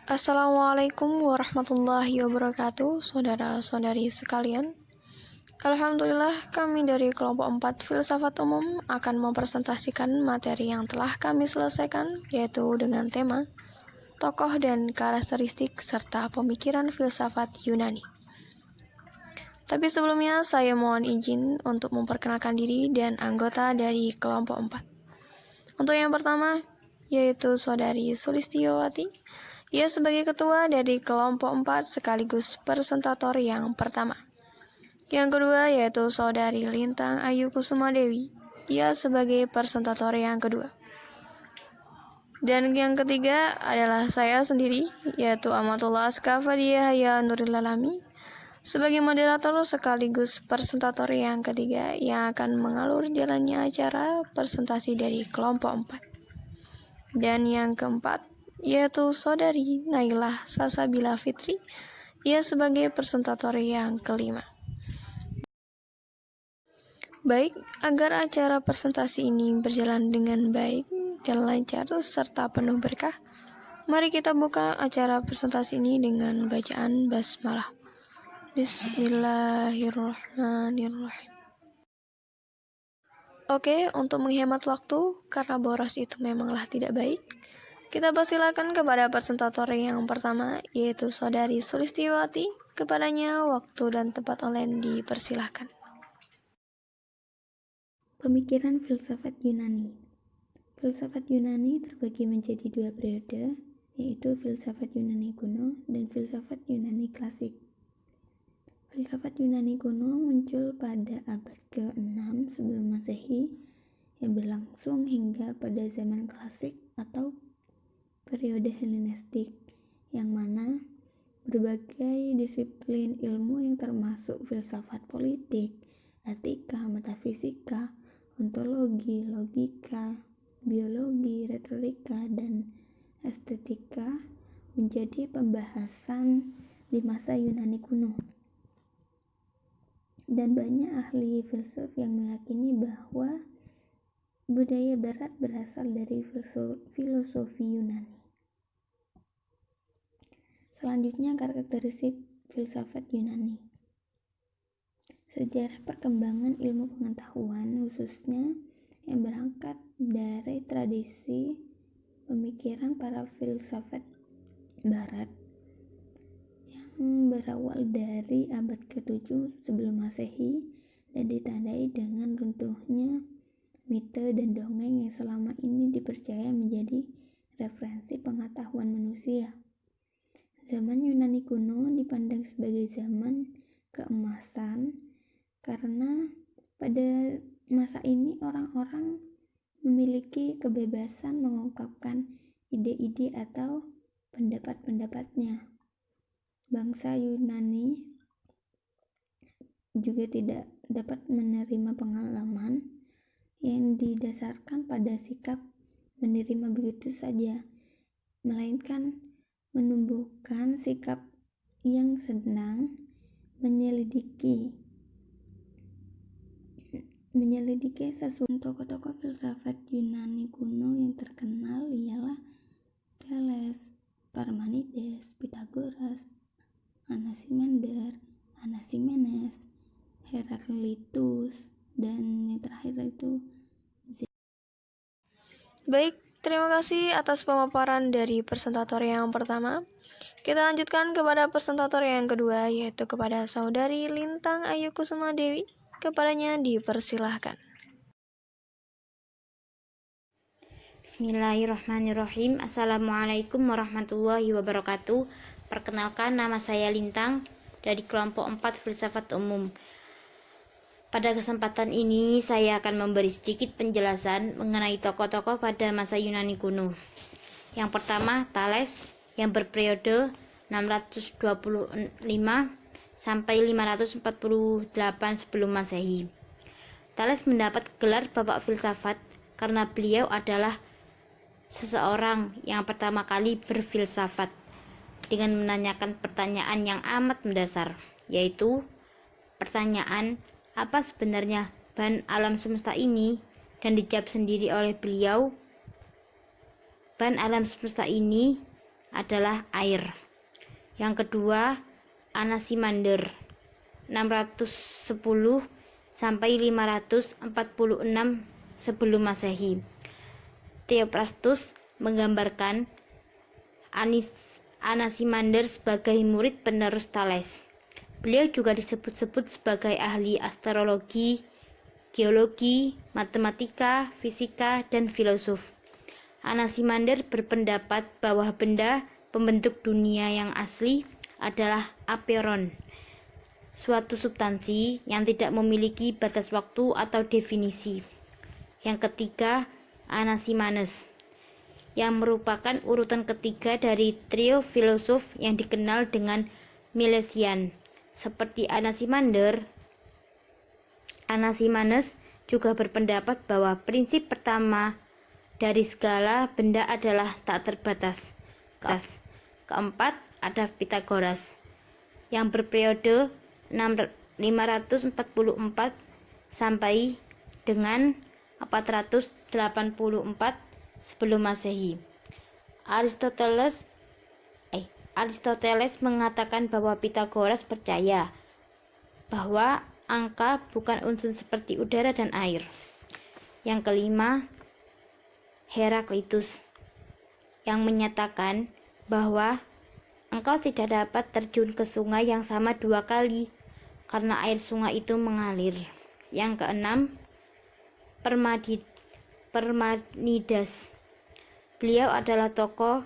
Assalamualaikum warahmatullahi wabarakatuh, saudara-saudari sekalian. Alhamdulillah, kami dari kelompok 4 Filsafat Umum akan mempresentasikan materi yang telah kami selesaikan, yaitu dengan tema tokoh dan karakteristik serta pemikiran filsafat Yunani. Tapi sebelumnya, saya mohon izin untuk memperkenalkan diri dan anggota dari kelompok 4. Untuk yang pertama, yaitu saudari Sulistiowati. Ia sebagai ketua dari kelompok 4 sekaligus presentator yang pertama. Yang kedua yaitu saudari Lintang Ayu Kusuma Dewi. Ia sebagai presentator yang kedua. Dan yang ketiga adalah saya sendiri, yaitu Amatullah Askafadiyah Haya Nuril Alami, sebagai moderator sekaligus presentator yang ketiga yang akan mengalur jalannya acara presentasi dari kelompok 4. Dan yang keempat yaitu saudari Nailah Salsabila Fitri, ia sebagai presentator yang kelima. Baik, agar acara presentasi ini berjalan dengan baik dan lancar serta penuh berkah, mari kita buka acara presentasi ini dengan bacaan basmalah. Bismillahirrahmanirrahim. Oke, untuk menghemat waktu, karena boros itu memanglah tidak baik, kita persilakan kepada presentator yang pertama, yaitu saudari Sulistiowati. Kepadanya waktu dan tempat online dipersilahkan. Pemikiran filsafat Yunani. Filsafat Yunani terbagi menjadi dua periode, yaitu filsafat Yunani kuno dan filsafat Yunani klasik. Filsafat Yunani kuno muncul pada abad ke-6 sebelum Masehi yang berlangsung hingga pada zaman klasik atau periode Helenistik, yang mana berbagai disiplin ilmu yang termasuk filsafat politik, etika, metafisika, ontologi, logika, biologi, retorika, dan estetika menjadi pembahasan di masa Yunani kuno. Dan banyak ahli filsuf yang meyakini bahwa budaya barat berasal dari filosofi Yunani. Selanjutnya, karakteristik filsafat Yunani. Sejarah perkembangan ilmu pengetahuan, khususnya yang berangkat dari tradisi pemikiran para filsafat barat yang berawal dari abad ke-7 sebelum Masehi dan ditandai dengan runtuhnya mite dan dongeng yang selama ini dipercaya menjadi referensi pengetahuan manusia. Zaman Yunani kuno dipandang sebagai zaman keemasan karena pada masa ini orang-orang memiliki kebebasan mengungkapkan ide-ide atau pendapat-pendapatnya. Bangsa Yunani juga tidak dapat menerima pengalaman yang didasarkan pada sikap menerima begitu saja, melainkan menumbuhkan sikap yang senang menyelidiki sesuatu. Tokoh-tokoh filsafat Yunani kuno yang terkenal ialah Thales, Parmenides, Pythagoras, Anaximander, Anaximenes, Heraklitus, dan yang terakhir itu Baik, terima kasih atas pemaparan dari presentator yang pertama. Kita lanjutkan kepada presentator yang kedua, yaitu kepada saudari Lintang Ayu Kusuma Dewi. Kepadanya dipersilahkan. Bismillahirrahmanirrahim. Assalamualaikum warahmatullahi wabarakatuh. Perkenalkan, nama saya Lintang dari kelompok 4 Filsafat Umum. Pada kesempatan ini saya akan memberi sedikit penjelasan mengenai tokoh-tokoh pada masa Yunani kuno. Yang pertama, Thales yang berperiode 625 sampai 548 sebelum Masehi. Thales mendapat gelar Bapak Filsafat karena beliau adalah seseorang yang pertama kali berfilsafat dengan menanyakan pertanyaan yang amat mendasar, yaitu pertanyaan apa sebenarnya bahan alam semesta ini, dan dijawab sendiri oleh beliau. Bahan alam semesta ini adalah air. Yang kedua, Anaximander 610 sampai 546 sebelum Masehi. Theophrastus menggambarkan Anaximander sebagai murid penerus Thales. Beliau juga disebut-sebut sebagai ahli astrologi, geologi, matematika, fisika, dan filosof. Anaximander berpendapat bahwa benda pembentuk dunia yang asli adalah apeiron, suatu substansi yang tidak memiliki batas waktu atau definisi. Yang ketiga, Anaximenes, yang merupakan urutan ketiga dari trio filosof yang dikenal dengan Milesian. Seperti Anaximander, Anaximenes juga berpendapat bahwa prinsip pertama dari segala benda adalah tak terbatas. Keempat, ada Pythagoras, yang berperiode 544 sampai dengan 484 sebelum Masehi. Aristoteles mengatakan bahwa Pythagoras percaya bahwa angka bukan unsur seperti udara dan air. Yang kelima, Heraklitus, yang menyatakan bahwa engkau tidak dapat terjun ke sungai yang sama 2 kali karena air sungai itu mengalir. Yang keenam, Parmenides. Beliau adalah tokoh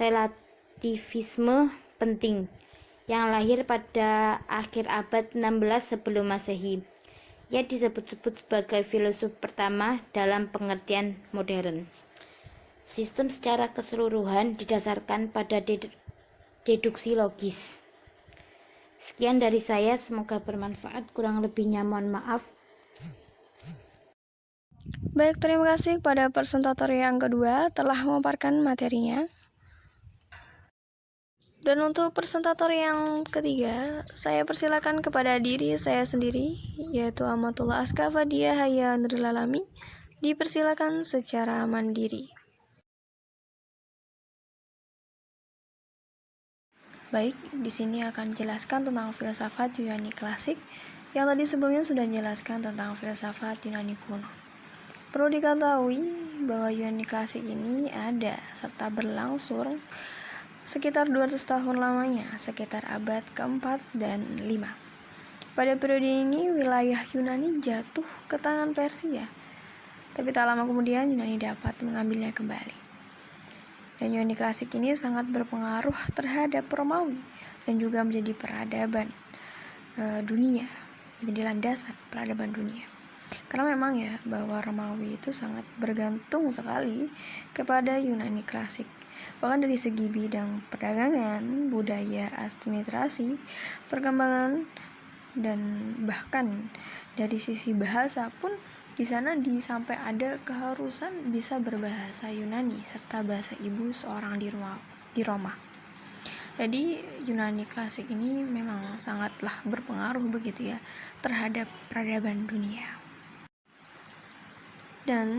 relativisme penting yang lahir pada akhir abad 16 sebelum Masehi. Ia disebut-sebut sebagai filosof pertama dalam pengertian modern. Sistem secara keseluruhan didasarkan pada deduksi logis. Sekian dari saya, semoga bermanfaat. Kurang lebihnya mohon maaf. Baik, terima kasih kepada presentator yang kedua telah memaparkan materinya. Dan untuk presentator yang ketiga, saya persilakan kepada diri saya sendiri, yaitu Amatullah Aska Fadia Haya Nurilalami, dipersilakan secara mandiri. Baik, di sini akan dijelaskan tentang filsafat Yunani klasik, yang tadi sebelumnya sudah dijelaskan tentang filsafat Yunani kuno. Perlu diketahui bahwa Yunani klasik ini ada serta berlangsung sekitar 200 tahun lamanya, sekitar abad keempat dan 5. Pada periode ini, wilayah Yunani jatuh ke tangan Persia, tapi tak lama kemudian Yunani dapat mengambilnya kembali. Dan Yunani klasik ini sangat berpengaruh terhadap Romawi dan juga menjadi peradaban dunia, menjadi landasan peradaban dunia. Karena memang ya bahwa Romawi itu sangat bergantung sekali kepada Yunani klasik. Bahkan dari segi bidang perdagangan, budaya, administrasi, perkembangan, dan bahkan dari sisi bahasa pun di sana sampai ada keharusan bisa berbahasa Yunani serta bahasa ibu seorang di Roma. Jadi Yunani klasik ini memang sangatlah berpengaruh begitu ya terhadap peradaban dunia. Dan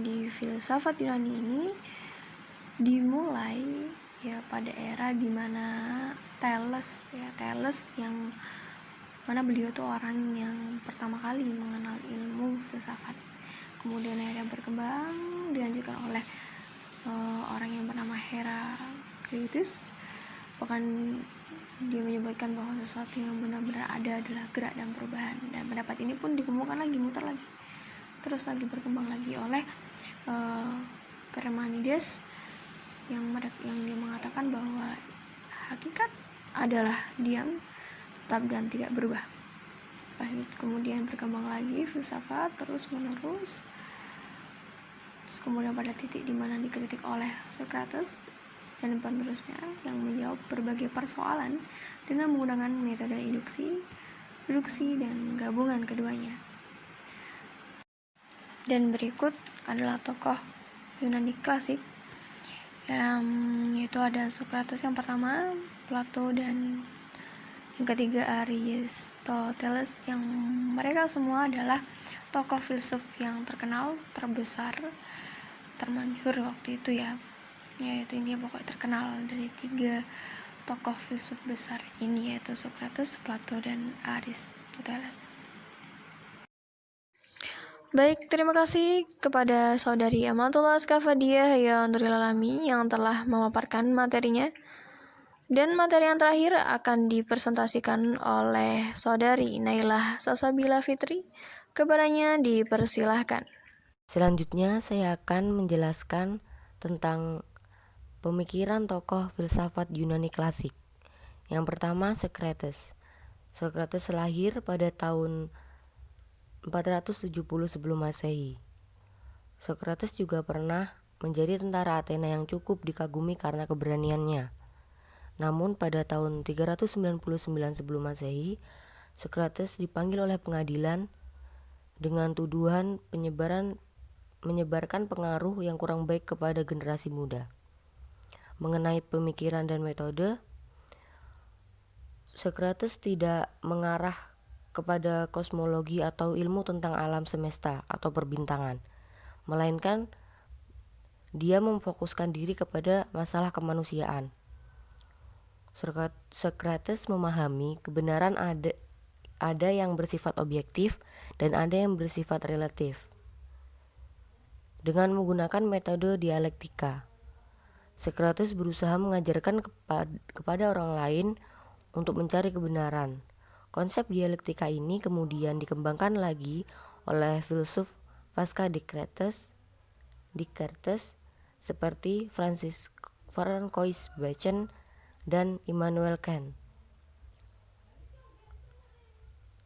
di filsafat Yunani ini dimulai ya pada era dimana Thales yang mana beliau tuh orang yang pertama kali mengenal ilmu filsafat. Kemudian akhirnya berkembang dilanjutkan oleh orang yang bernama Heraklitus. Bahkan dia menyebutkan bahwa sesuatu yang benar-benar ada adalah gerak dan perubahan. Dan pendapat ini pun dikembangkan lagi, muter lagi, terus lagi berkembang lagi oleh Parmenides yang dia mengatakan bahwa hakikat adalah diam, tetap dan tidak berubah. Kemudian berkembang lagi filsafat terus menerus. Terus kemudian pada titik di mana dikritik oleh Socrates dan penerusnya yang menjawab berbagai persoalan dengan menggunakan metode deduksi dan gabungan keduanya. Dan berikut adalah tokoh Yunani klasik yaitu ada Socrates yang pertama, Plato, dan yang ketiga Aristoteles, yang mereka semua adalah tokoh filsuf yang terkenal, terbesar, termasyhur waktu itu ya. yaitu intinya pokoknya terkenal dari 3 tokoh filsuf besar ini, yaitu Socrates, Plato, dan Aristoteles. Baik, terima kasih kepada saudari Amatullah Skafadiah ya Nuril Alami yang telah memaparkan materinya. Dan materi yang terakhir akan dipresentasikan oleh saudari Nailah Sasabila Fitri. Kepadanya dipersilahkan. Selanjutnya saya akan menjelaskan tentang pemikiran tokoh filsafat Yunani klasik. Yang pertama, Socrates. Socrates lahir pada tahun 470 sebelum Masehi. Socrates juga pernah menjadi tentara Athena yang cukup dikagumi karena keberaniannya. Namun pada tahun 399 sebelum Masehi, Socrates dipanggil oleh pengadilan dengan tuduhan menyebarkan pengaruh yang kurang baik kepada generasi muda. Mengenai pemikiran dan metode, Socrates tidak mengarah kepada kosmologi atau ilmu tentang alam semesta atau perbintangan, melainkan dia memfokuskan diri kepada masalah kemanusiaan. Socrates memahami kebenaran ada yang bersifat objektif dan ada yang bersifat relatif. Dengan menggunakan metode dialektika, Socrates berusaha mengajarkan kepada orang lain untuk mencari kebenaran. Konsep dialektika ini kemudian dikembangkan lagi oleh filsuf pasca Descartes seperti Francois Bacon dan Immanuel Kant.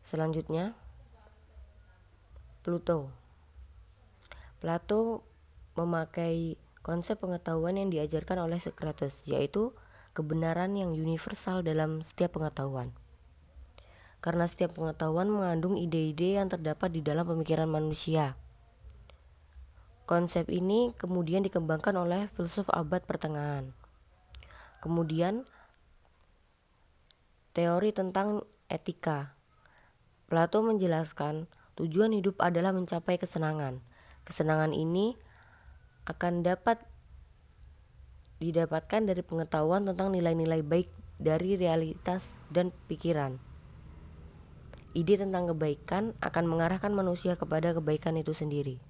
Selanjutnya, Plato memakai konsep pengetahuan yang diajarkan oleh Socrates, yaitu kebenaran yang universal dalam setiap pengetahuan. Karena setiap pengetahuan mengandung ide-ide yang terdapat di dalam pemikiran manusia. Konsep ini kemudian dikembangkan oleh filsuf abad pertengahan. Kemudian, teori tentang etika. Plato menjelaskan tujuan hidup adalah mencapai kesenangan. Kesenangan ini akan dapat didapatkan dari pengetahuan tentang nilai-nilai baik dari realitas dan pikiran. Ide tentang kebaikan akan mengarahkan manusia kepada kebaikan itu sendiri.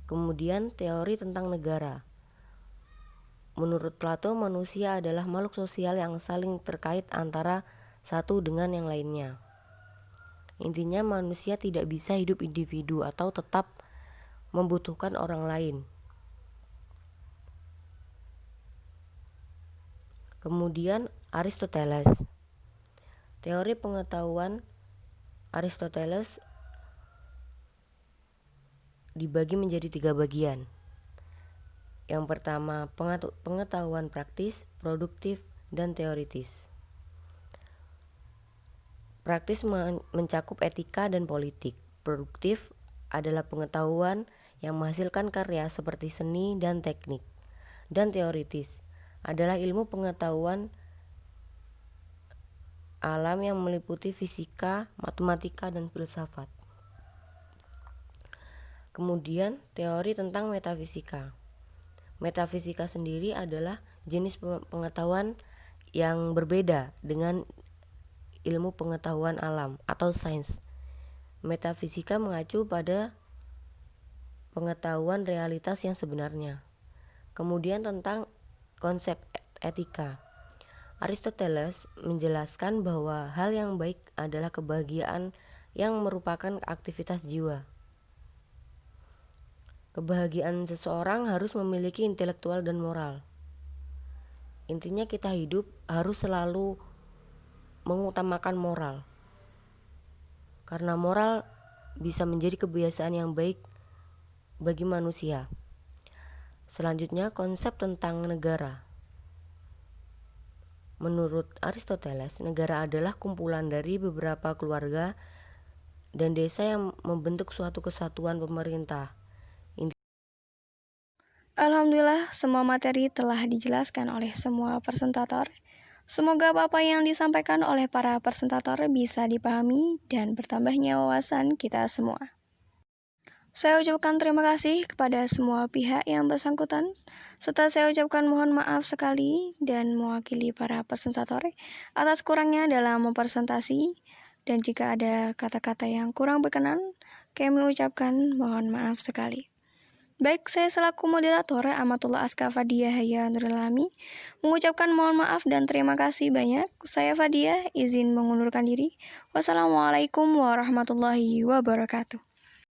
Kemudian teori tentang negara. Menurut Plato, manusia adalah makhluk sosial yang saling terkait antara satu dengan yang lainnya. Intinya manusia tidak bisa hidup individu atau tetap membutuhkan orang lain. Kemudian Aristoteles. Teori pengetahuan Aristoteles dibagi menjadi 3 bagian. Yang pertama, pengetahuan praktis, produktif, dan teoritis. Praktis mencakup etika dan politik. Produktif adalah pengetahuan yang menghasilkan karya seperti seni dan teknik. Dan teoritis adalah ilmu pengetahuan alam yang meliputi fisika, matematika, dan filsafat. Kemudian teori tentang metafisika. Metafisika sendiri adalah jenis pengetahuan yang berbeda dengan ilmu pengetahuan alam atau sains. Metafisika mengacu pada pengetahuan realitas yang sebenarnya. Kemudian tentang konsep etika. Aristoteles menjelaskan bahwa hal yang baik adalah kebahagiaan yang merupakan aktivitas jiwa. Kebahagiaan seseorang harus memiliki intelektual dan moral. Intinya kita hidup harus selalu mengutamakan moral. Karena moral bisa menjadi kebiasaan yang baik bagi manusia. Selanjutnya, konsep tentang negara. Menurut Aristoteles, negara adalah kumpulan dari beberapa keluarga dan desa yang membentuk suatu kesatuan pemerintah. Alhamdulillah, semua materi telah dijelaskan oleh semua presentator. Semoga apa-apa yang disampaikan oleh para presentator bisa dipahami dan bertambahnya wawasan kita semua. Saya ucapkan terima kasih kepada semua pihak yang bersangkutan, serta saya ucapkan mohon maaf sekali dan mewakili para presentator atas kurangnya dalam mempresentasi, dan jika ada kata-kata yang kurang berkenan, kami ucapkan mohon maaf sekali. Baik, saya selaku moderator Amatullah Aska Fadiah Haya Nuril Alami mengucapkan mohon maaf dan terima kasih banyak. Saya Fadiah izin mengundurkan diri. Wassalamualaikum warahmatullahi wabarakatuh.